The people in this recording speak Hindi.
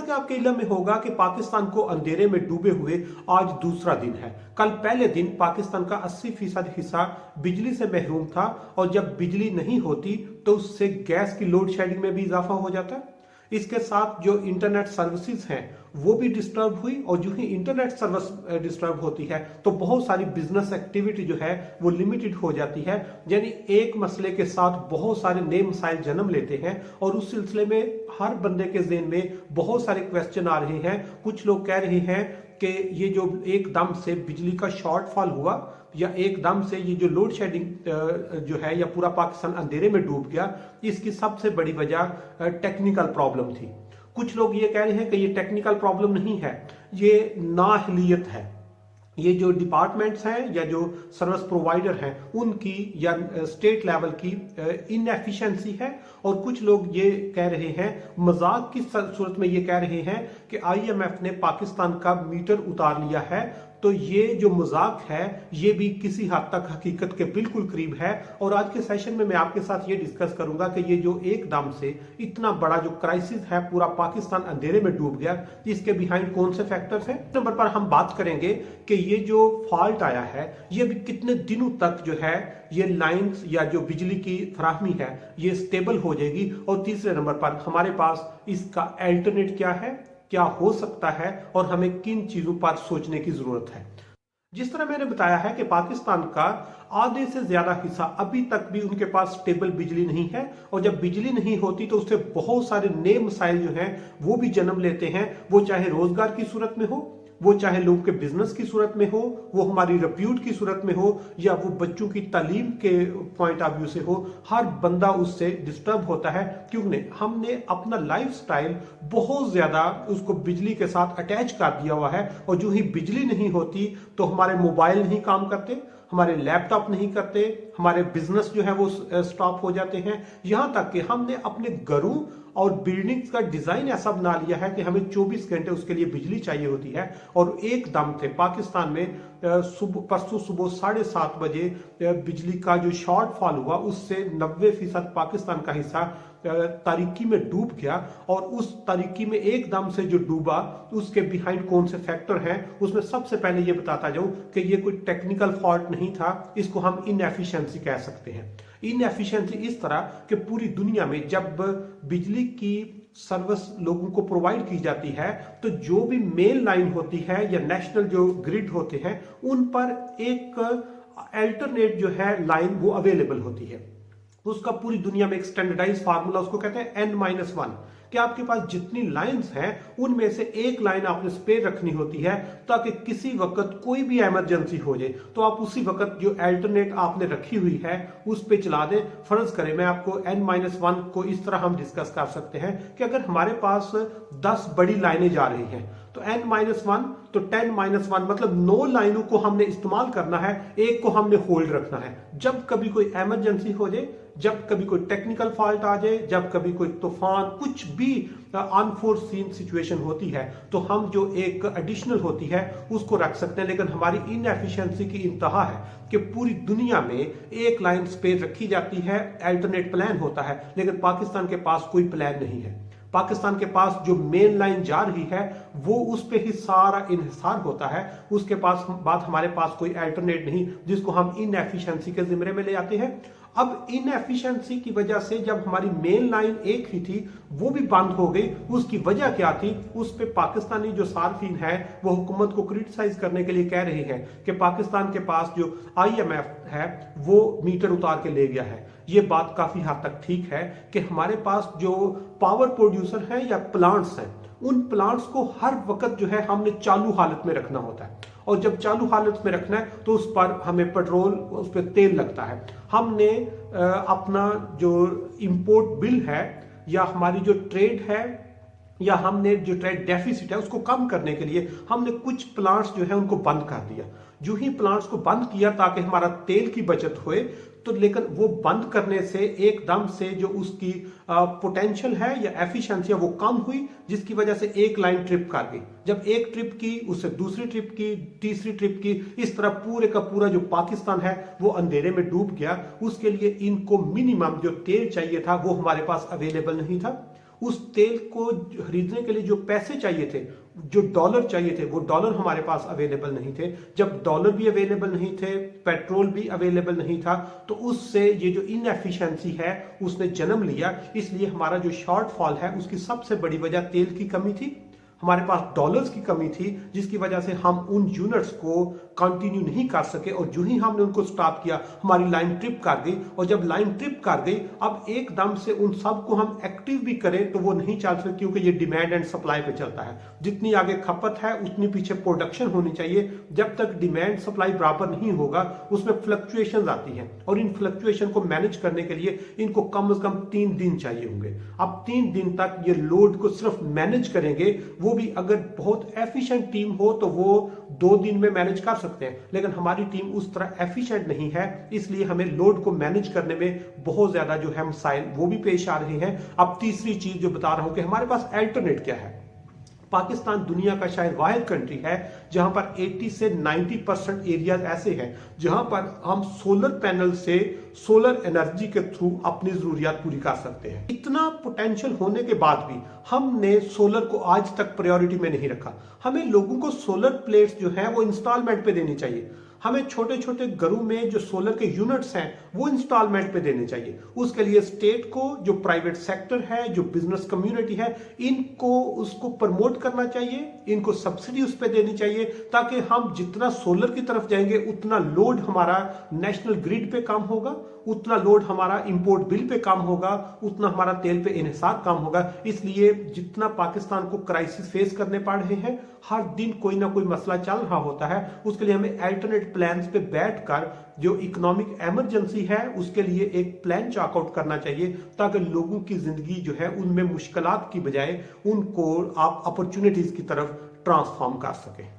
कि आपके इल्म में होगा कि पाकिस्तान को अंधेरे में डूबे हुए आज दूसरा दिन है। कल पहले दिन पाकिस्तान का 80% हिस्सा बिजली से महरूम था और जब बिजली नहीं होती तो उससे गैस की लोड शेडिंग में भी इजाफा हो जाता है। इसके साथ जो इंटरनेट सर्विसेज हैं वो भी डिस्टर्ब हुई और जो ही इंटरनेट सर्विस डिस्टर्ब होती है तो बहुत सारी बिजनेस एक्टिविटी जो है वो लिमिटेड हो जाती है। यानी एक मसले के साथ बहुत सारे नए मसाइल जन्म लेते हैं और उस सिलसिले में हर बंदे के ज़हन में बहुत सारे क्वेश्चन आ रहे हैं। कुछ लोग कह रहे हैं कि ये जो एकदम से बिजली का शॉर्टफॉल हुआ या एकदम से ये जो लोड शेडिंग जो है या पूरा पाकिस्तान अंधेरे में डूब गया, इसकी सबसे बड़ी वजह टेक्निकल प्रॉब्लम थी। कुछ लोग ये कह रहे हैं कि ये टेक्निकल प्रॉब्लम नहीं है, ये नाअहलियत है। ये जो डिपार्टमेंट्स हैं या जो सर्विस प्रोवाइडर हैं उनकी या स्टेट लेवल की इनएफिशिएंसी है। और कुछ लोग ये कह रहे हैं, मजाक की सूरत में ये कह रहे हैं कि आईएमएफ ने पाकिस्तान का मीटर उतार लिया है। तो ये जो मजाक है ये भी किसी हद तक हकीकत के बिल्कुल करीब है। और आज के सेशन में मैं आपके साथ ये डिस्कस करूंगा कि ये जो एकदम से इतना बड़ा जो क्राइसिस है, पूरा पाकिस्तान अंधेरे में डूब गया, इसके बिहाइंड कौन से फैक्टर्स हैं। नंबर पर हम बात करेंगे कि ये जो फॉल्ट आया है ये भी कितने दिनों तक जो है ये लाइंस या जो बिजली की फराहमी है ये स्टेबल हो जाएगी। और तीसरे नंबर पर हमारे पास इसका अल्टरनेट क्या है, क्या हो सकता है और हमें किन चीजों पर सोचने की जरूरत है। जिस तरह मैंने बताया है कि पाकिस्तान का आधे से ज्यादा हिस्सा अभी तक भी उनके पास स्टेबल बिजली नहीं है और जब बिजली नहीं होती तो उससे बहुत सारे नए मसाइल जो हैं वो भी जन्म लेते हैं। वो चाहे रोजगार की सूरत में हो, वो चाहे लोगों के बिजनेस की सूरत में हो, वो हमारी रिप्यूट की सूरत में हो या वो बच्चों की तालीम के पॉइंट ऑफ व्यू से हो। हर बंदा उससे डिस्टर्ब होता है क्योंकि हमने अपना लाइफस्टाइल बहुत ज्यादा उसको बिजली के साथ अटैच कर दिया हुआ है। और जो ही बिजली नहीं होती तो हमारे मोबाइल नहीं काम करते, हमारे लैपटॉप नहीं करते, हमारे बिजनेस जो है वो स्टॉप हो जाते हैं। यहां तक कि हमने अपने घरों और बिल्डिंग्स का डिजाइन ऐसा बना लिया है कि हमें 24 घंटे उसके लिए बिजली चाहिए होती है। और एकदम से पाकिस्तान में परसों सुबह 7:30 बजे बिजली का जो शॉर्टफॉल हुआ उससे 90% पाकिस्तान का हिस्सा तारीकी में डूब गया। और उस तारीकी में एकदम से जो डूबा उसके बिहाइंड कौन से फैक्टर हैं, उसमें सबसे पहले ये बताता जाऊं कि ये कोई टेक्निकल फॉल्ट नहीं था, इसको हम इनएफिशिएंसी कह सकते हैं। इनएफिशिएंसी इस तरह कि पूरी दुनिया में जब बिजली की सर्विस लोगों को प्रोवाइड की जाती है तो जो भी मेन लाइन होती है या नेशनल जो ग्रिड होते हैं उन पर एक अल्टरनेट जो है लाइन वो अवेलेबल होती है। उसका पूरी दुनिया में एक स्टैंडर्डाइज फार्मूला उसको कहते हैं N-1 कि आपके पास जितनी लाइंस हैं उनमें से एक लाइन आपने स्पेयर रखनी होती है ताकि किसी वक्त कोई भी इमरजेंसी हो जाए तो आप उसी वक्त जो अल्टरनेट आपने रखी हुई है उस पे चला दें। फर्ज करें, मैं आपको N-1 को इस तरह हम डिस्कस कर सकते हैं कि अगर हमारे पास 10 बड़ी लाइनें जा रही हैं तो N-1 तो 10-1 मतलब 9 लाइनों को हमने इस्तेमाल करना है, एक को हमने होल्ड रखना है। जब कभी कोई इमरजेंसी हो जाए, जब कभी कोई टेक्निकल फॉल्ट आ जाए, जब कभी कोई तूफान, कुछ भी अनफोर्सीन सिचुएशन होती है तो हम जो एक एडिशनल होती है उसको रख सकते हैं। लेकिन हमारी इनएफिशिएंसी की इंतहा है कि पूरी दुनिया में एक लाइन स्पेयर रखी जाती है, अल्टरनेट प्लान होता है, लेकिन पाकिस्तान के पास कोई प्लान नहीं है। पाकिस्तान के पास जो मेन लाइन जा रही है वो उस पे ही सारा इन्हिसार होता है। उसके पास बाद हमारे पास कोई अल्टरनेट नहीं जिसको हम इनएफिशिएंसी के जिम्मे में ले आते हैं। अब इनएफिशिएंसी की वजह से जब हमारी मेन लाइन एक ही थी वो भी बंद हो गई, उसकी वजह क्या थी, उस पे पाकिस्तानी जो सार्फिन है वो हुकूमत को क्रिटिसाइज करने के लिए कह रहे हैं कि पाकिस्तान के पास जो आईएमएफ है वो मीटर उतार के ले गया है। ये बात काफी हद तक ठीक है कि हमारे पास जो पावर प्रोड्यूसर है या प्लांट्स हैं उन प्लांट्स को हर वक्त जो है हमने चालू हालत में रखना होता है। और जब चालू हालत में रखना है तो उस पर हमें पेट्रोल, उस पर तेल लगता है। हमने अपना जो इंपोर्ट बिल है या हमारी जो ट्रेड है या हमने जो ट्रेड डेफिसिट है उसको कम करने के लिए हमने कुछ प्लांट्स जो है उनको बंद कर दिया। जो ही प्लांट्स को बंद किया ताकि हमारा तेल की बचत होए, तो लेकिन वो बंद करने से एकदम से जो उसकी पोटेंशियल है या एफिशिएंसी है वो कम हुई, जिसकी वजह से एक लाइन ट्रिप कर गई। जब एक ट्रिप की, उससे दूसरी ट्रिप की, तीसरी ट्रिप की, इस तरह पूरे का पूरा जो पाकिस्तान है वो अंधेरे में डूब गया। उसके लिए इनको मिनिमम जो तेल चाहिए था वो हमारे पास अवेलेबल नहीं था। उस तेल को खरीदने के लिए जो पैसे चाहिए थे, जो डॉलर चाहिए थे, वो डॉलर हमारे पास अवेलेबल नहीं थे। जब डॉलर भी अवेलेबल नहीं थे, पेट्रोल भी अवेलेबल नहीं था, तो उससे ये जो इनएफिशिएंसी है उसने जन्म लिया। इसलिए हमारा जो शॉर्टफॉल है उसकी सबसे बड़ी वजह तेल की कमी थी, हमारे पास डॉलर्स की कमी थी, जिसकी वजह से हम उन यूनिट्स को कंटिन्यू नहीं कर सके। और जो ही हमने उनको स्टॉप किया, हमारी लाइन ट्रिप कर गई। और जब लाइन ट्रिप कर गई, अब एकदम से उन सब को हम एक्टिव भी करें तो वो नहीं चल सकते, क्योंकि ये डिमांड एंड सप्लाई पे चलता है। जितनी आगे खपत है उतनी पीछे प्रोडक्शन होनी चाहिए। जब तक डिमांड सप्लाई बराबर नहीं होगा, उसमें फ्लक्चुएशन आती है, और इन फ्लक्चुएशन को मैनेज करने के लिए इनको कम से कम 3 दिन चाहिए होंगे। अब 3 दिन तक ये लोड को सिर्फ मैनेज करेंगे, वो भी अगर बहुत एफिशिएंट टीम हो तो वो 2 दिन में मैनेज कर सकते हैं, लेकिन हमारी टीम उस तरह एफिशिएंट नहीं है। इसलिए हमें लोड को मैनेज करने में बहुत ज्यादा जो है मसाइल वो भी पेश आ रहे हैं। अब तीसरी चीज जो बता रहा हूं कि हमारे पास अल्टरनेट क्या है। पाकिस्तान दुनिया का शायद वाहिद कंट्री है जहां पर 80 से 90% एरियाज ऐसे हैं जहां पर हम सोलर पैनल से सोलर एनर्जी के थ्रू अपनी जरूरियात पूरी कर सकते हैं। इतना पोटेंशियल होने के बाद भी हमने सोलर को आज तक प्रायोरिटी में नहीं रखा। हमें लोगों को सोलर प्लेट्स जो है वो इंस्टॉलमेंट पे देनी चाहिए। हमें छोटे छोटे घरों में जो सोलर के यूनिट्स हैं वो इंस्टॉलमेंट पे देने चाहिए। उसके लिए स्टेट को, जो प्राइवेट सेक्टर है, जो बिजनेस कम्युनिटी है, इनको उसको प्रमोट करना चाहिए, इनको सब्सिडी उस पर देनी चाहिए, ताकि हम जितना सोलर की तरफ जाएंगे उतना लोड हमारा नेशनल ग्रिड पे कम होगा, उतना लोड हमारा इंपोर्ट बिल पे कम होगा, उतना हमारा तेल पे इन्हिसार कम होगा। इसलिए जितना पाकिस्तान को क्राइसिस फेस करने पड़ रहे हैं, हर दिन कोई ना कोई मसला चल रहा होता है, उसके लिए हमें अल्टरनेट प्लान्स पे बैठकर जो इकोनॉमिक इमरजेंसी है उसके लिए एक प्लान चार्ट करना चाहिए, ताकि लोगों की जिंदगी जो है उनमें मुश्किलात की बजाय उनको आप अपॉर्चुनिटीज की तरफ ट्रांसफॉर्म कर सकें।